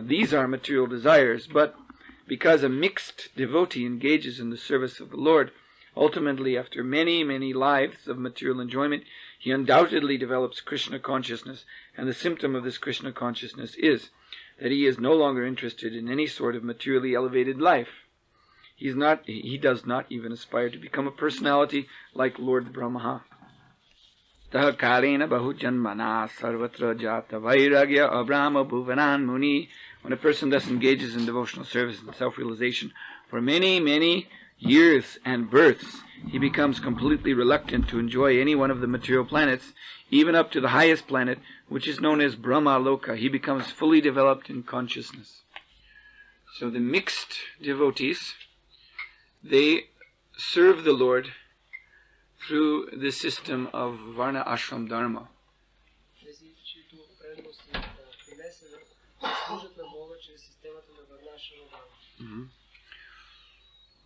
these are material desires, but because a mixed devotee engages in the service of the Lord, ultimately after many, many lives of material enjoyment, he undoubtedly develops Krishna consciousness, and the symptom of this Krishna consciousness is that he is no longer interested in any sort of materially elevated life. He does not even aspire to become a personality like Lord Brahma. Taha karena bahu janmana sarvatra jata vairagya abrahma bhuvanan muni. When a person thus engages in devotional service and self-realization for many, many years and births, he becomes completely reluctant to enjoy any one of the material planets, even up to the highest planet, which is known as Brahma Loka. He becomes fully developed in consciousness. So the mixed devotees, they serve the Lord through the system of Varna Ashram Dharma.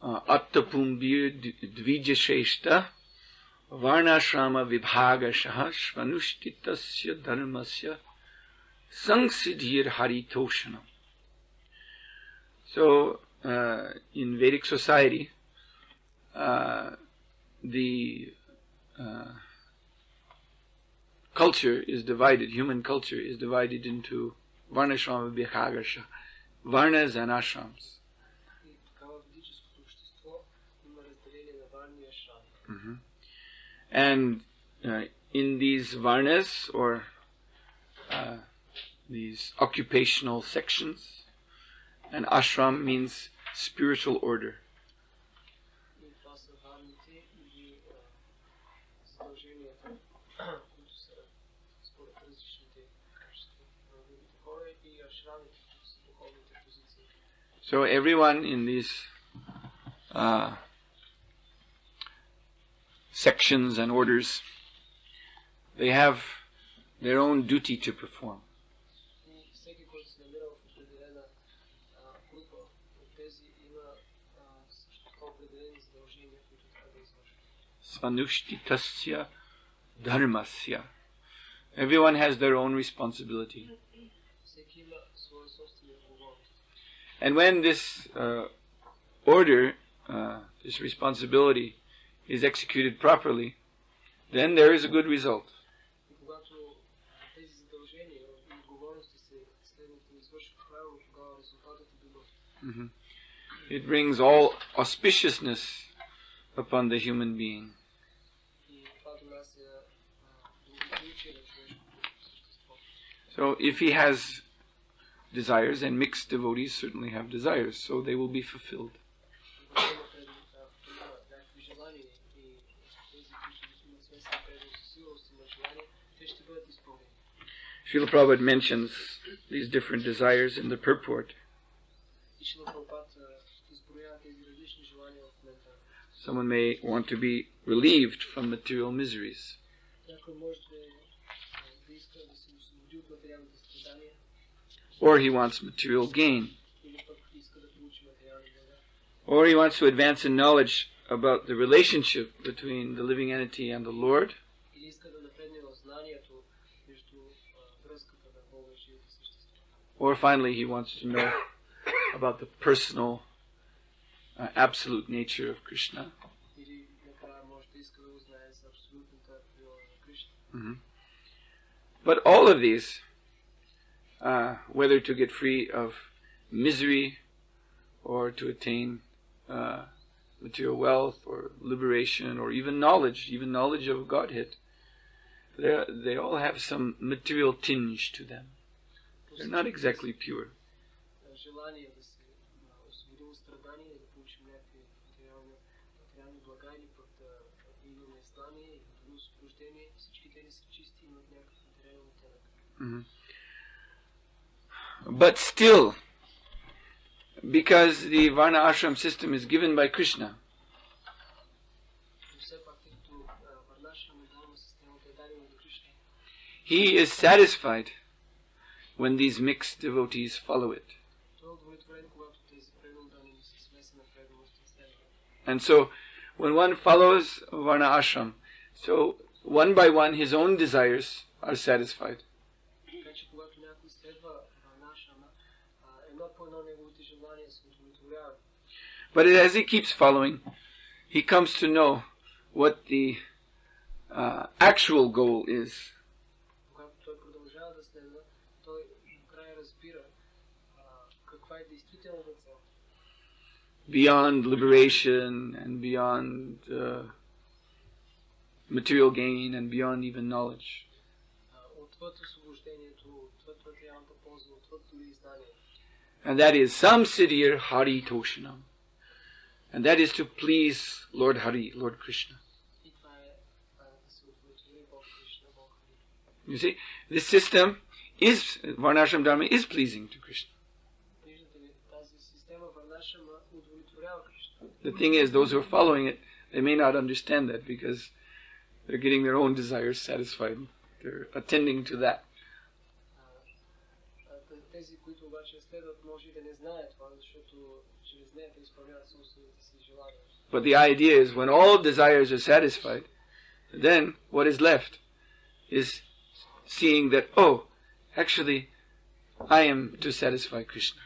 Attapumbir dvijasheshta varnashrama vibhagashaha shvanushthitasya dharmasya sangsidhir haritoshanam. So, in Vedic society, the culture is divided, human culture is divided into varnashrama vibhagasha, varnas and ashrams. Mm-hmm. And in these varnas, or these occupational sections, and ashram means spiritual order. So everyone in these sections and orders, they have their own duty to perform. Svanushthitasya dharmasya. Everyone has their own responsibility. And when this order, this responsibility is executed properly, then there is a good result. Mm-hmm. It brings all auspiciousness upon the human being. So if he has desires, and mixed devotees certainly have desires, so they will be fulfilled. Srila Prabhupada mentions these different desires in the purport. Someone may want to be relieved from material miseries. Or he wants material gain. Or he wants to advance in knowledge about the relationship between the living entity and the Lord. Or finally he wants to know about the personal, absolute nature of Krishna. Mm-hmm. But all of these, whether to get free of misery or to attain material wealth or liberation or even knowledge of Godhead, they all have some material tinge to them. They're not exactly pure. Mm-hmm. But still, because the Varna Ashram system is given by Krishna, he is satisfied when these mixed devotees follow it. And so, when one follows Varna Ashram, so one by one his own desires are satisfied. But as he keeps following, he comes to know what the actual goal is. Beyond liberation and beyond material gain and beyond even knowledge. And that is samsiddhir Hari Toshanam. And that is to please Lord Hari, Lord Krishna. You see, this system is, Varnashram Dharma is pleasing to Krishna. The thing is, those who are following it, they may not understand that because they're getting their own desires satisfied. They're attending to that. But the idea is, when all desires are satisfied, then what is left is seeing that, oh, actually, I am to satisfy Krishna.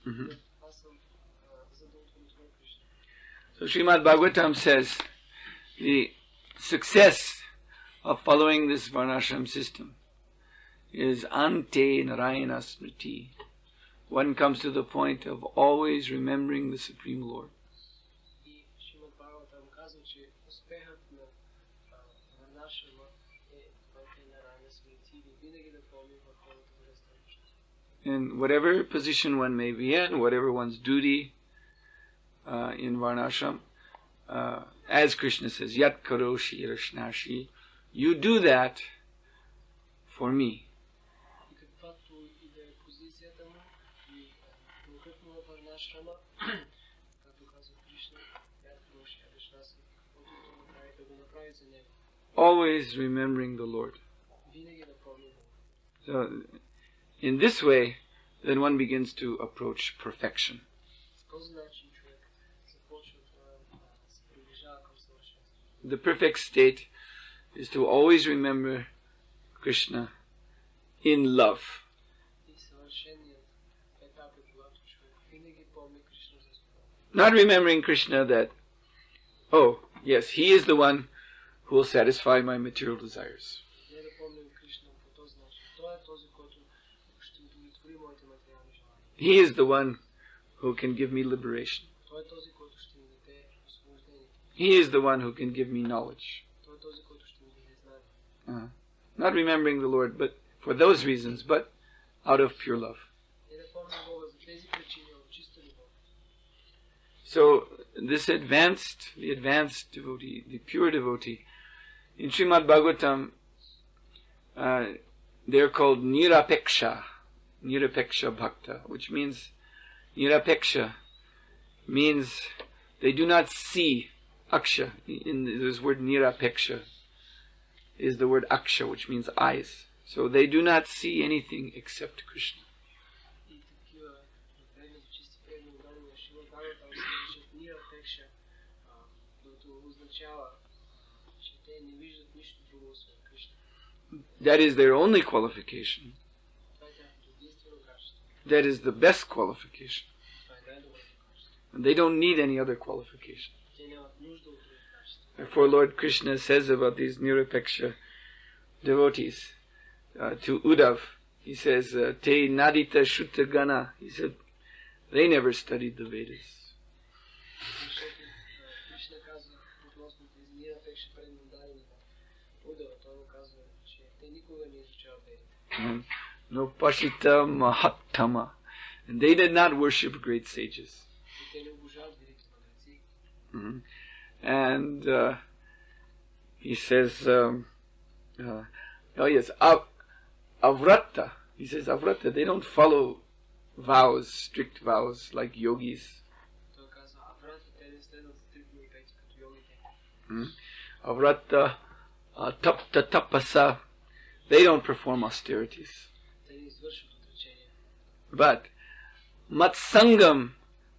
Mm-hmm. So Srimad Bhagavatam says the success of following this Varnashram system is Ante Narayana Smriti. One comes to the point of always remembering the Supreme Lord. In whatever position one may be in, whatever one's duty in Varnashram, as Krishna says, Yat karoshi rashnashi, you do that for me. Always remembering the Lord. So, in this way, then one begins to approach perfection. The perfect state is to always remember Krishna in love. Not remembering Krishna that, oh, yes, he is the one who will satisfy my material desires. He is the one who can give me liberation. He is the one who can give me knowledge. Not remembering the Lord, but for those reasons, but out of pure love. So this the advanced devotee, the pure devotee, in Srimad Bhagavatam, they're called Nirapeksha Bhakta, which means, Nirapeksha means they do not see. Aksha, in this word Nirapeksha, is the word Aksha, which means eyes. So they do not see anything except Krishna. That is their only qualification. That is the best qualification. And they don't need any other qualification. Therefore Lord Krishna says about these Nirapeksha devotees to Uddhav, he says, Te Nadita Shuddha Gana. He said, they never studied the Vedas. No Pashita Mahattama. And they did not worship great sages. Mm-hmm. And he says, oh yes, Avrata. He says, Avrata, they don't follow vows, strict vows, like yogis. Avrata, Tapta Tapasa, they don't perform austerities. But, Matsangam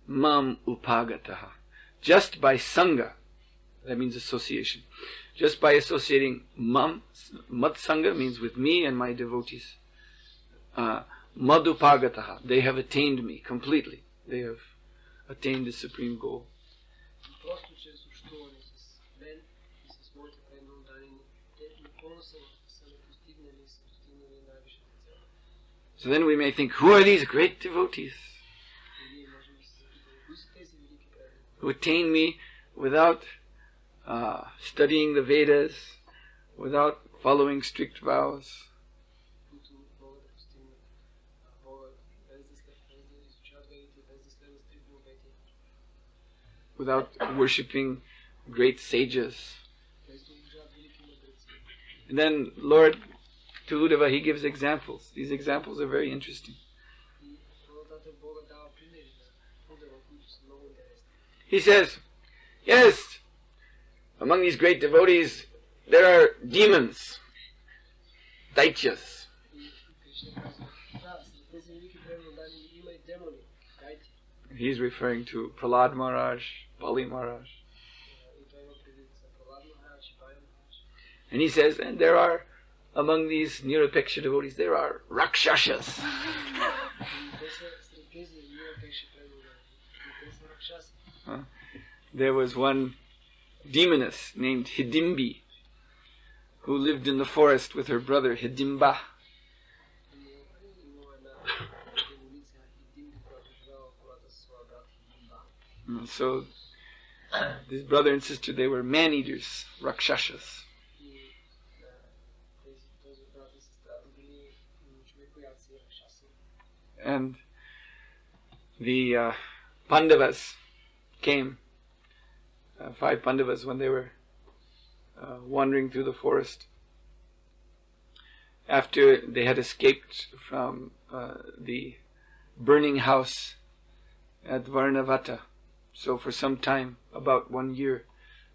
Mam Upagataha, just by Sangha, that means association, just by associating Matsanga means with me and my devotees. Madhupagataha, they have attained me completely. They have attained the supreme goal. So then we may think, who are these great devotees who attain me without studying the Vedas, without following strict vows, without worshipping great sages? And then Lord to Uddhava, he gives examples. These examples are very interesting. He says, yes, among these great devotees there are demons, daityas. He's referring to Prahlad Maharaj, Bali Maharaj. And he says, and there are, among these Nirapeksha devotees, there are Rakshashas. There was one demoness named Hidimbi who lived in the forest with her brother Hidimba. So this brother and sister, they were man-eaters, Rakshashas. And the Pandavas came, 5 Pandavas, when they were wandering through the forest. After they had escaped from the burning house at Varnavata. So for some time, about 1 year,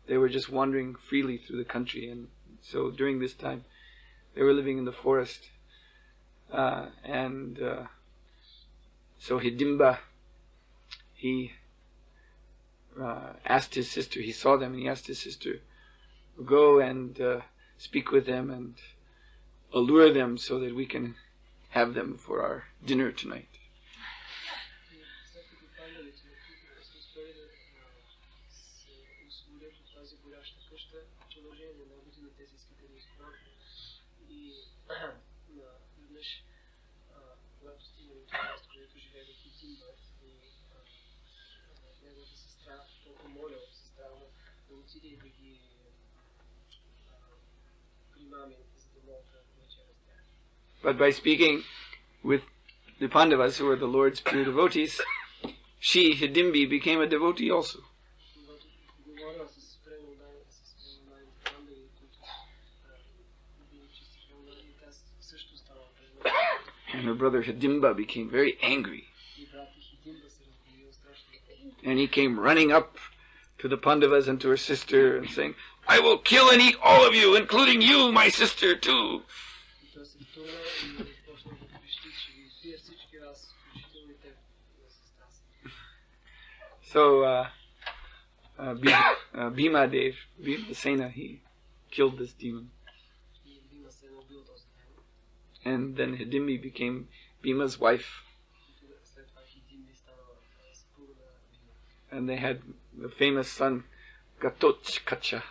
they were just wandering freely through the country. And so during this time, they were living in the forest. So Hidimba, he asked his sister, he saw them and he asked his sister, go and speak with them and allure them so that we can have them for our dinner tonight. But by speaking with the Pandavas, who were the Lord's pure devotees, she, Hidimbi, became a devotee also. And her brother Hidimba became very angry. And he came running up to the Pandavas and to her sister and saying, I will kill and eat all of you, including you, my sister, too. So Bhima Dev, Bhimasena, he killed this demon. And then Hidimbi became Bhima's wife. And they had the famous son Gatotkacha.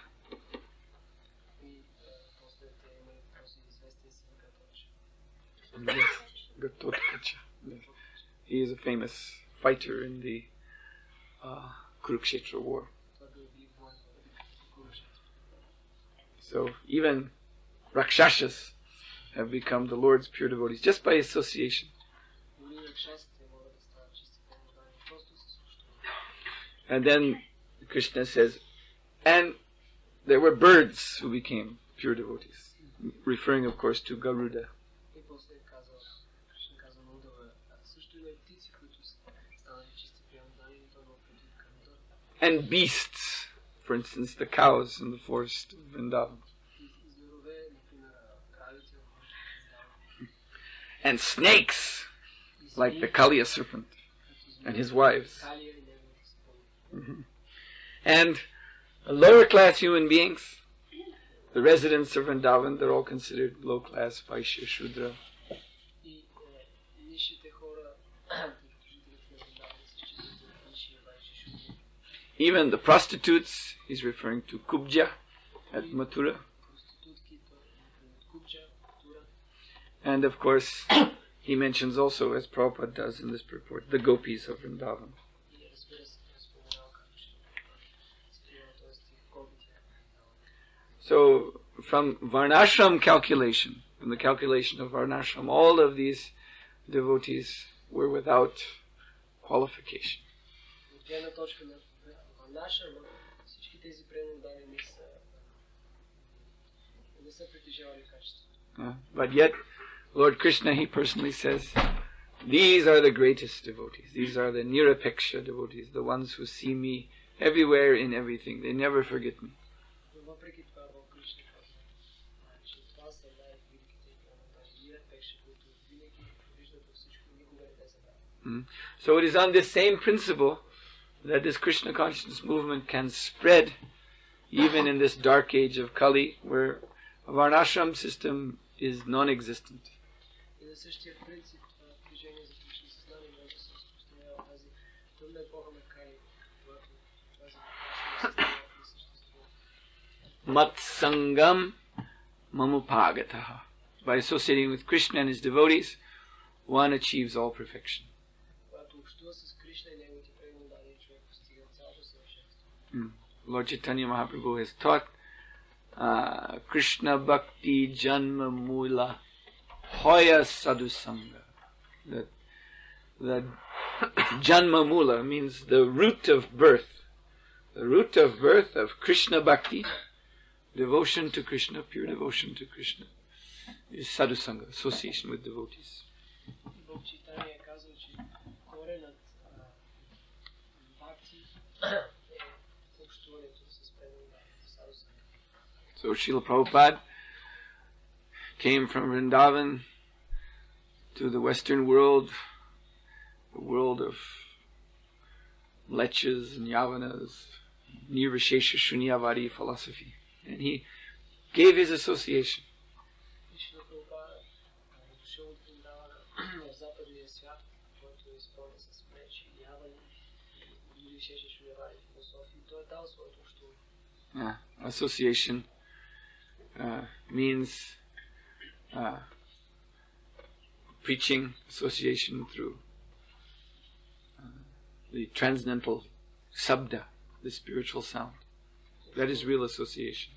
Yes, Gatotkacha. Yes. He is a famous fighter in the Kurukshetra war. So even Rakshashas have become the Lord's pure devotees just by association. And then Krishna says, and there were birds who became pure devotees, referring of course to Garuda. And beasts, for instance, the cows in the forest of Vrindavan. And snakes, like the Kaliya serpent and his wives. Mm-hmm. And lower class human beings, the residents of Vrindavan, they're all considered low class, Vaishya, Shudra. Even the prostitutes, he's referring to Kubja at Mathura. And of course, he mentions also, as Prabhupada does in this purport, the gopis of Vrindavan. So, from Varnashram calculation, from the calculation of Varnashram, all of these devotees were without qualification. But yet, Lord Krishna, he personally says, these are the greatest devotees. These are the Nirapeksha devotees, the ones who see me everywhere in everything. They never forget me. So it is on this same principle that this Krishna consciousness movement can spread even in this dark age of Kali, where a Varnashram system is non-existent. Mat Sangam Mamupagataha. By associating with Krishna and his devotees, one achieves all perfection. Lord Chaitanya Mahaprabhu has taught Krishna Bhakti Janma Mula Hoya Sadhu Sangha. That Janma Mula means the root of birth. The root of birth of Krishna Bhakti, devotion to Krishna, pure devotion to Krishna, is Sadhu Sangha, association with devotees. So Srila Prabhupada came from Vrindavan to the Western world, the world of lechas and yavanas, nirvishesha shunyavadi philosophy, and he gave his association. Association means preaching, association through the transcendental sabda, the spiritual sound. That is real association.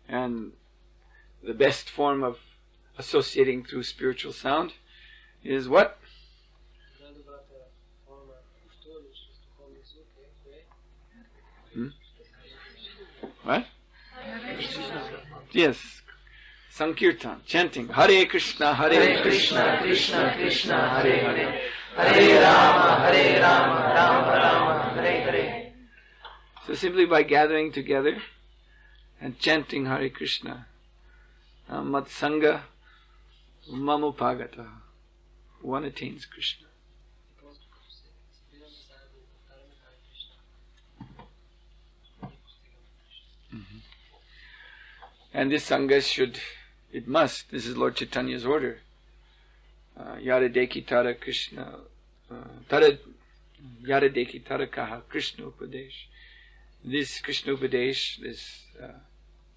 And the best form of associating through spiritual sound is what? What? Yes. Sankirtan, chanting Hare Krishna, Hare Krishna, Krishna Krishna, Hare Hare, Hare Rama, Rama Rama, Hare Hare. So simply by gathering together and chanting Hare Krishna, Mat Sangha Mamupagata, one attains Krishna. And this Sangha this is Lord Chaitanya's order. Yara Deki Tara Krishna, Yara Deki Tara Kaha Krishna Upadesh. This Krishna Upadesh, this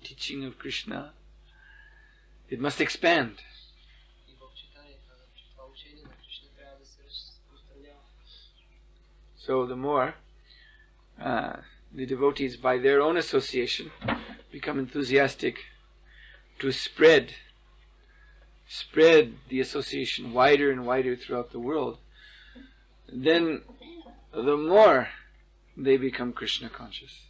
teaching of Krishna, it must expand. So the more the devotees, by their own association, become enthusiastic to spread the association wider and wider throughout the world, then the more they become Krishna conscious.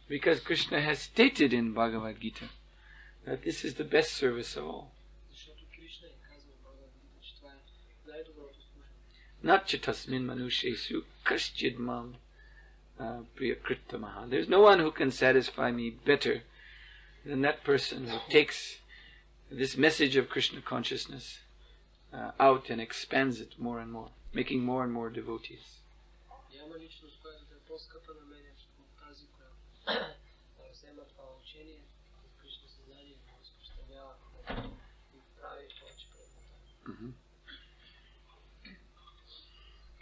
Because Krishna has stated in Bhagavad Gita that this is the best service of all. Not chatasmin manushesu kaschid mam priyakritamaha. There's no one who can satisfy me better than that person who takes this message of Krishna consciousness out and expands it more and more, making more and more devotees.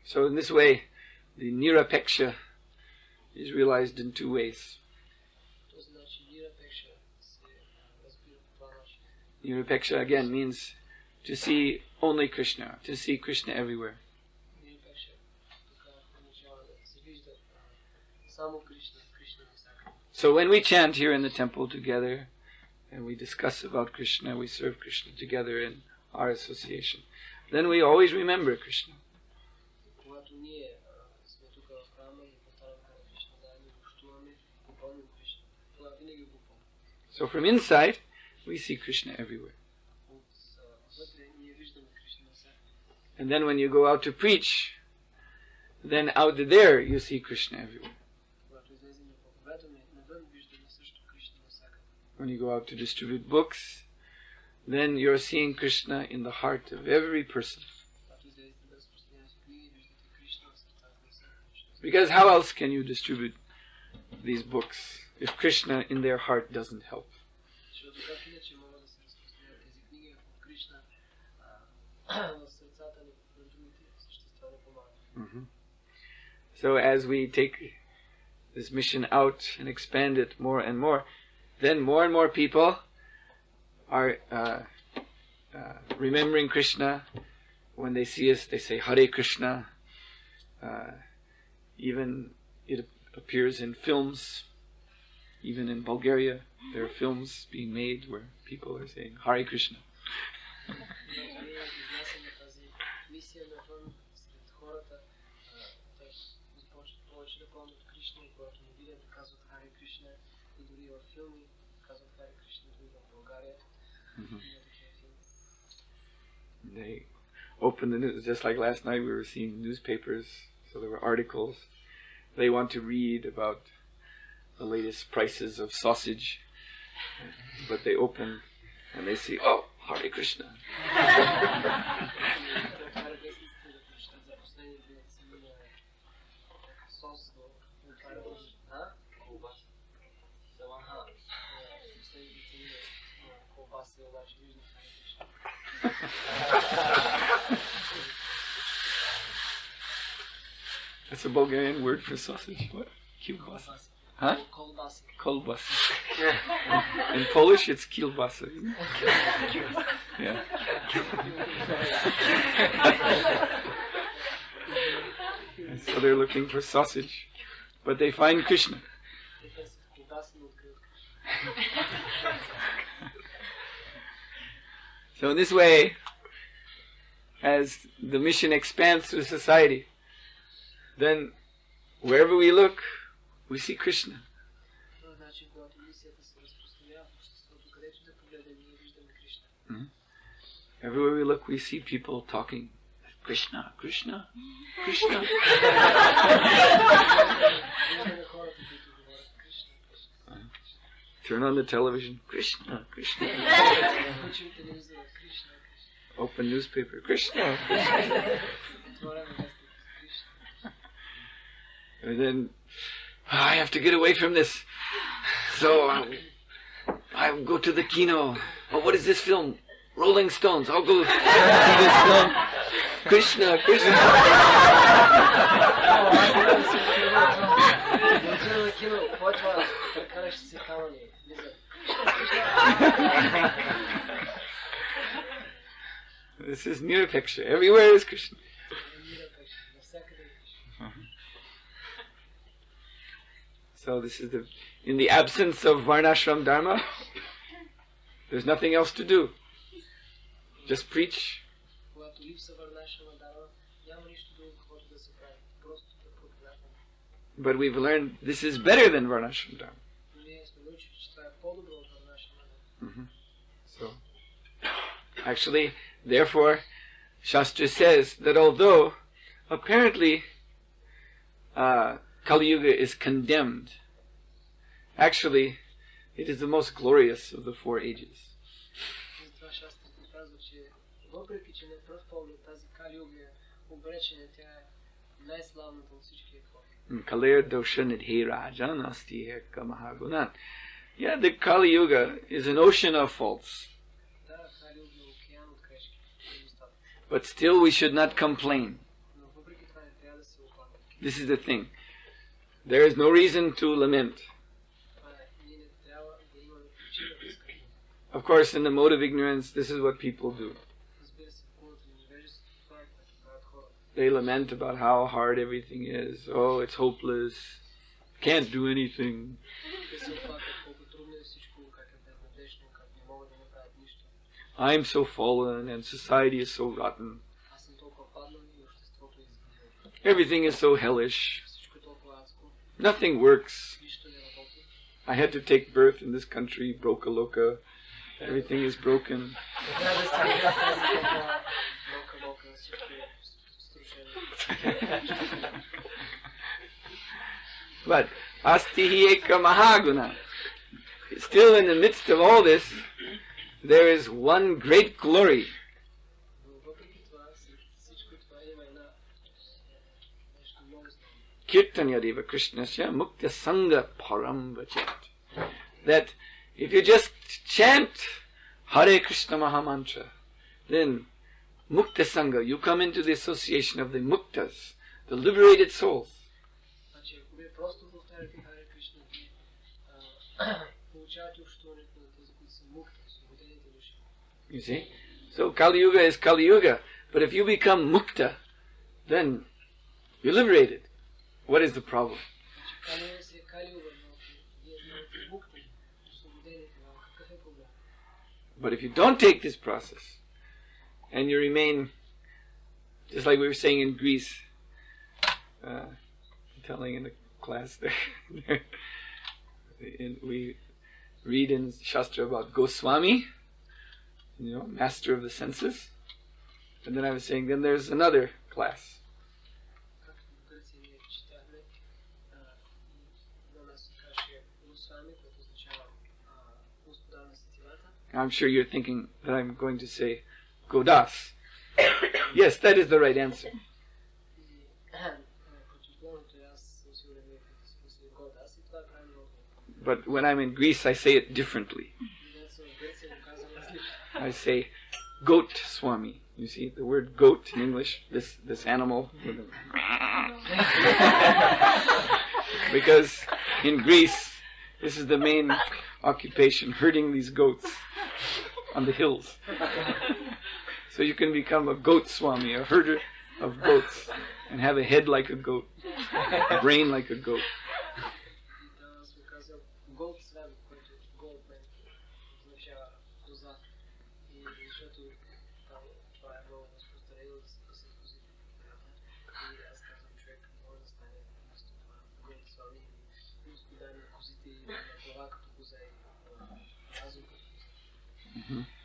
So in this way, the nirapeksha is realized in two ways. Nirapeksha again means to see only Krishna, to see Krishna everywhere. So when we chant here in the temple together, and we discuss about Krishna, we serve Krishna together in our association, then we always remember Krishna. So from inside, we see Krishna everywhere. And then when you go out to preach, then out there you see Krishna everywhere. When you go out to distribute books, then you're seeing Krishna in the heart of every person. Because how else can you distribute these books if Krishna in their heart doesn't help? So as we take this mission out and expand it more and more, then more and more people are remembering Krishna. When they see us, they say Hare Krishna. Even it appears in films. Even in Bulgaria, there are films being made where people are saying Hare Krishna. They open the news, just like last night we were seeing newspapers, so there were articles. They want to read about the latest prices of sausage, but they open and they see, oh, Hare Krishna. That's a Bulgarian word for sausage. What? Kielbasa. Huh? Kolbasa. In Polish, it's kielbasa. Yeah. So they're looking for sausage, but they find Krishna. So in this way, as the mission expands through society, then wherever we look, we see Krishna. Everywhere we look, we see people talking, Krishna, Krishna, Krishna. Turn on the television, Krishna, Krishna. Open newspaper, Krishna, Krishna. And then, I have to get away from this. So I'll go to the kino. Oh, what is this film? Rolling Stones. I'll go see this film. Krishna, Krishna. This is nirapeksha. Everywhere is Krishna. So this is in the absence of varnashram dharma, there's nothing else to do. Just preach. But we've learned this is better than varnashram dharma. So, actually, therefore, Shastra says that although apparently Kali Yuga is condemned. Actually, it is the most glorious of the 4 ages. Kalir dosha nidhe rajan asti heka mahagunan. Yeah, the Kali Yuga is an ocean of faults. But still we should not complain. This is the thing. There is no reason to lament. Of course, in the mode of ignorance, this is what people do. They lament about how hard everything is. Oh, it's hopeless. Can't do anything. I'm so fallen and society is so rotten. Everything is so hellish. Nothing works. I had to take birth in this country, broka loka. Everything is broken. But astihi eka mahaguna. Still in the midst of all this, there is one great glory. Kirtanyadeva Krishnasya Mukta Sangha Param Vachat. That if you just chant Hare Krishna Mahamantra, then Mukta Sangha, you come into the association of the Muktas, the liberated souls. You see? So Kali Yuga is Kali Yuga. But if you become Mukta, then you're liberated. What is the problem? But if you don't take this process, and you remain, just like we were saying in Greece, telling in the class there, we read in Shastra about Goswami, master of the senses. And then I was saying, then there's another class. I'm sure you're thinking that I'm going to say Godas. Yes, that is the right answer. But when I'm in Greece, I say it differently. I say goat Swami. You see, the word goat in English, this animal. Because in Greece, this is the main occupation, herding these goats on the hills. So you can become a goat Swami, a herder of goats, and have a head like a goat, a brain like a goat.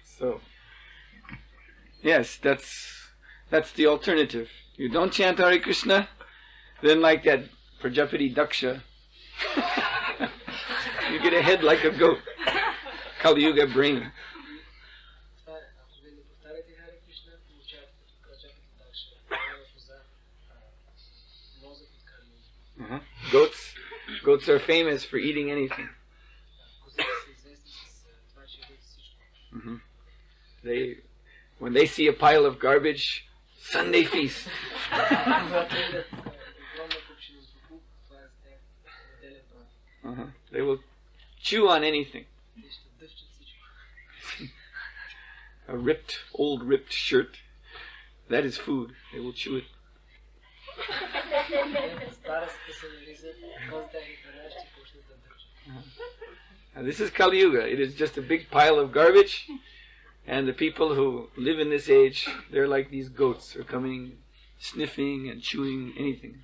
So, yes, that's the alternative. You don't chant Hare Krishna, then like that Prajapati Daksha, you get a head like a goat. Kali Yuga brain. Goats are famous for eating anything. When they see a pile of garbage, Sunday feast. They will chew on anything. A old ripped shirt, that is food. They will chew it. Now, this is Kali Yuga. It is just a big pile of garbage. And the people who live in this age, they're like these goats. They're coming, sniffing and chewing anything.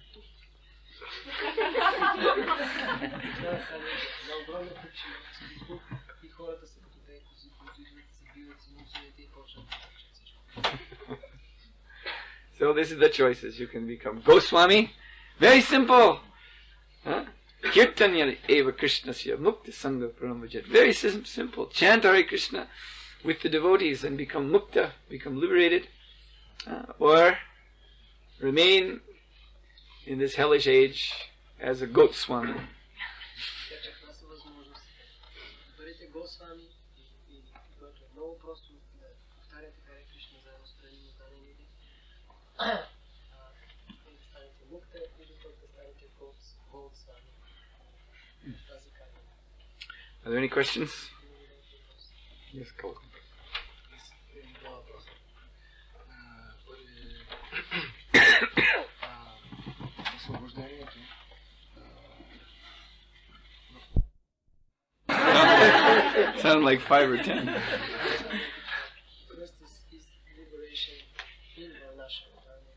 So this is the choices. You can become Goswami. Very simple. Kirtanya eva Krishnasya mukta sangha paramvajat. Very simple. Chant Hare Krishna with the devotees and become mukta, become liberated. Or remain in this hellish age as a goat swami. Are there any questions? Yes, go. Sound like 5 or 10. First is liberation in Varnashram Dharma,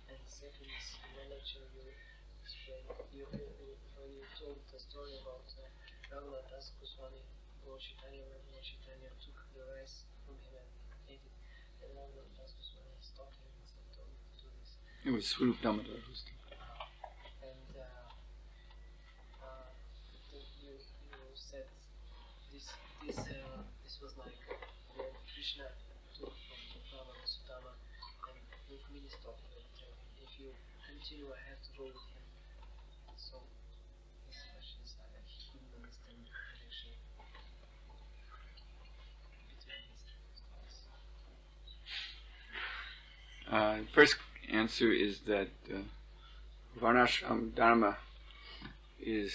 and the second is lecture you explained. When you told the story about Raghunath Das Goswami, Lord Chaitanya took the rice from him and ate it, and Raghunath Das Goswami stopped him and said, "Don't do this." It was Swarup Damodar who stopped. You said this was like when Krishna took from Brahma and Sutama and Rukmini stopped him and told him, if you continue I have to go with him. So his question is that he couldn't understand the connection between these two things. First answer is that Varnashram Dharma is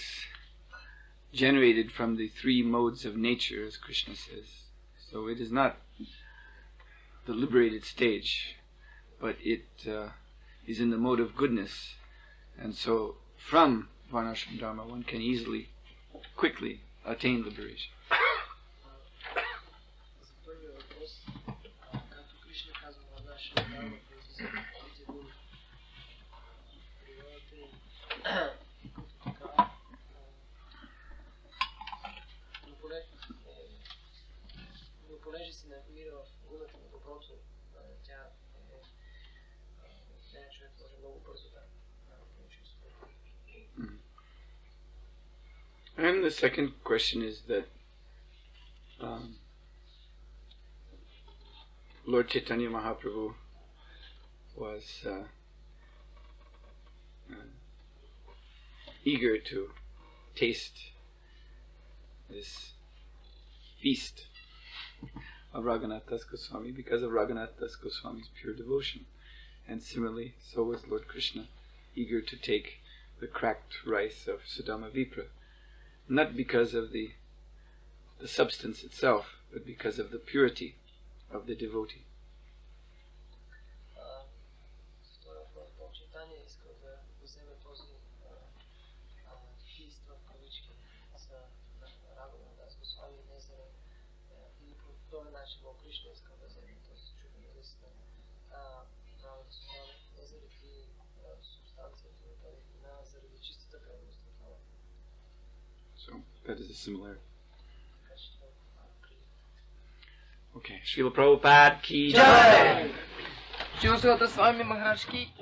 generated from the 3 modes of nature, as Krishna says. So it is not the liberated stage, but it is in the mode of goodness. And so from Varnashram Dharma one can easily, quickly attain liberation. Понеже се намира в гуната на доброто, тя човек може много бързо да получи успех. And the second question is that Lord Chaitanya Mahaprabhu was eager to taste this feast of Raghunath Das Goswami because of Raghunath Das Goswami's pure devotion. And similarly, so was Lord Krishna eager to take the cracked rice of Sudama Vipra, not because of the substance itself, but because of the purity of the devotee. So that is a similarity. Okay, Srila Prabhupada ki jai. Srila Sухотра Махараджа ki